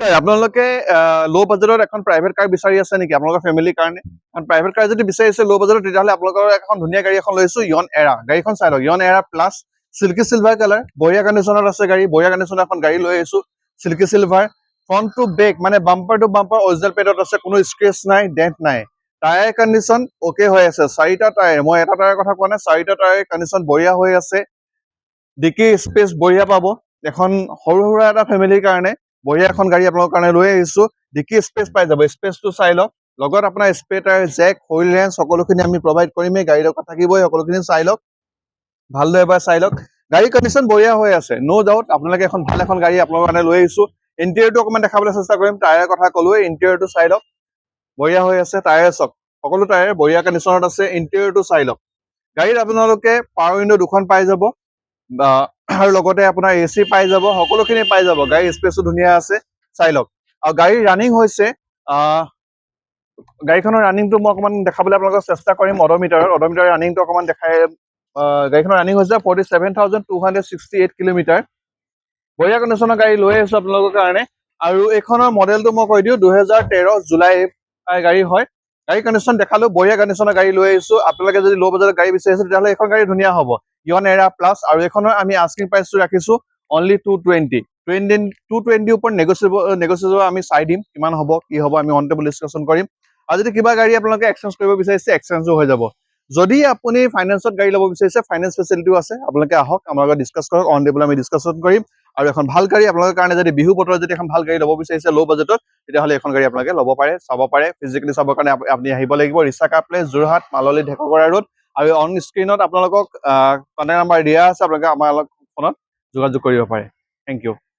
আপোনালোকে ল' বাজেটত এখন প্ৰাইভেট কাৰ বিচাৰি আছে নেকি আপোনালোকৰ ফেমিলিৰ কাৰণে? কাৰণ প্ৰাইভেট কাৰ যদি বিচাৰিছে ল' বাজেটত, তেতিয়াহ'লে আপোনালোকৰ এখন ধুনীয়া গাড়ী এখন লৈছো, ইয়ন এৰা। গাড়ীখন চাই লওক, ইয়ন এৰা প্লাছ চিল্কি চিলভাৰ কালাৰ, বঢ়িয়া কণ্ডিশ্যনত আছে গাড়ী, বঢ়িয়া কণ্ডিশ্যনত এখন গাড়ী লৈ আহিছো, silky silver. Front to back মানে বাম্পাৰ টু বাম্পাৰ অৰিজিনেল পেডত আছে, কোনো স্ক্ৰেচ নাই, ডেণ্ট নাই। টায়াৰ কণ্ডিশ্যন অ'কে হৈ আছে, 4টা টায়াৰ, মই এটা টায়াৰ কথা কোৱা নাই, 4টা টায়াৰ কণ্ডিশ্যন বঢ়িয়া হৈ আছে। ডিকি স্পেচ বঢ়িয়া পাব, এখন সৰু সুৰা এটা ফেমিলিৰ কাৰণে বঢ়িয়া এখন গাড়ী আপোনালোকৰ কাৰণে লৈ আহিছো। ডিকি স্পেচ পাই যাব, স্পেচটো চাই লওক, লগত আপোনাৰ স্পে টায়াৰ, জেক, হুইল ৰেঞ্চ সকলোখিনি আমি প্ৰভাইড কৰিমেই, গাড়ীৰ লগত থাকিবই, সকলোখিনি চাই লওক, ভালদৰে এবাৰ চাই লওক। গাড়ীৰ কণ্ডিশ্যন বঢ়িয়া হৈ আছে, ন' ডাউট আপোনালোকে এখন ভাল এখন গাড়ী আপোনালোকৰ কাৰণে লৈ আহিছো। ইণ্টেৰিয়ৰটো অকণমান দেখাবলৈ চেষ্টা কৰিম, টায়াৰৰ কথা ক'লোৱেই, ইণ্টেৰিয়ৰটো চাই লওক, বঢ়িয়া হৈ আছে, টায়াৰ চাওক, সকলো টায়াৰ বঢ়িয়া কণ্ডিশ্যনত আছে, ইণ্টেৰিয়ৰটো চাই লওক। গাড়ীত আপোনালোকে পাৱাৰ উইণ্ডো 2খন পাই যাব, আৰু লগতে আপোনাৰ AC পাই যাব, সকলোখিনি পাই যাব, গাড়ীৰ স্পেচো ধুনীয়া আছে, চাই লওক। আৰু গাড়ীৰ ৰানিং হৈছে, গাড়ীখনৰ ৰানিংটো মই অকণমান দেখাবলৈ আপোনালোকক চেষ্টা কৰিম। অডোমিটাৰৰ ৰানিংটো অকণমান দেখাই, গাড়ীখনৰ ৰানিং হৈছে 47,268 কিলোমিটাৰ। বঢ়িয়া কণ্ডিশ্যনৰ গাড়ী লৈ আহিছো আপোনালোকৰ কাৰণে। আৰু এইখনৰ মডেলটো মই কৈ দিওঁ, 2013 জুলাই গাড়ী হয়। গাড়ী কণ্ডিশ্যন দেখালো, বঢ়িয়া কণ্ডিশ্যনৰ গাড়ী লৈ আহিছো। আপোনালোকে যদি ল' বাজেটৰ গাড়ী বিচাৰিছে, তেতিয়াহ'লে এইখন গাড়ী ধুনীয়া হ'ব, ইয়ন এৰা প্লাছ। আৰু এইখনৰ আমি আস্কিং প্ৰাইচটো ৰাখিছো অনলি 220। 220 ওপৰত নেগচিয়েবল আমি চাই দিম, কিমান হ'ব কি হ'ব, আমি অন টেবল ডিছকাশ্যন কৰিম। আৰু যদি কিবা গাড়ী আপোনালোকে এক্সচেঞ্জ কৰিব বিচাৰিছে, এক্সচেঞ্জো হৈ যাব। যদি আপুনি ফাইনেন্সত গাড়ী ল'ব বিচাৰিছে, ফাইনেন্স ফেচিলিটিও আছে, আপোনালোকে আহক, আমাৰ লগত ডিছকাছ কৰক, অন টেবল আমি ডিছকাশ্যন কৰিম। আৰু এখন ভাল গাড়ী আপোনালোকৰ কাৰণে, যদি বিহু বতৰত যদি এখন ভাল গাড়ী ল'ব বিচাৰিছে ল' বাজেটত, তেতিয়াহ'লে এখন গাড়ী আপোনালোকে ল'ব পাৰে, চাব পাৰে। ফিজিকেলি চাবৰ কাৰণে আপুনি আহিব লাগিব, ৰিচাকা প্লেচ, যোৰহাট, মাললী, ঢেকৰগড়া ৰোড। আৰু অন স্ক্ৰীণত আপোনালোকক কণ্টেক্ট নাম্বাৰ দিয়া আছে, আপোনালোকে আমাৰ লগত ফোনত যোগাযোগ কৰিব পাৰে। Thank U.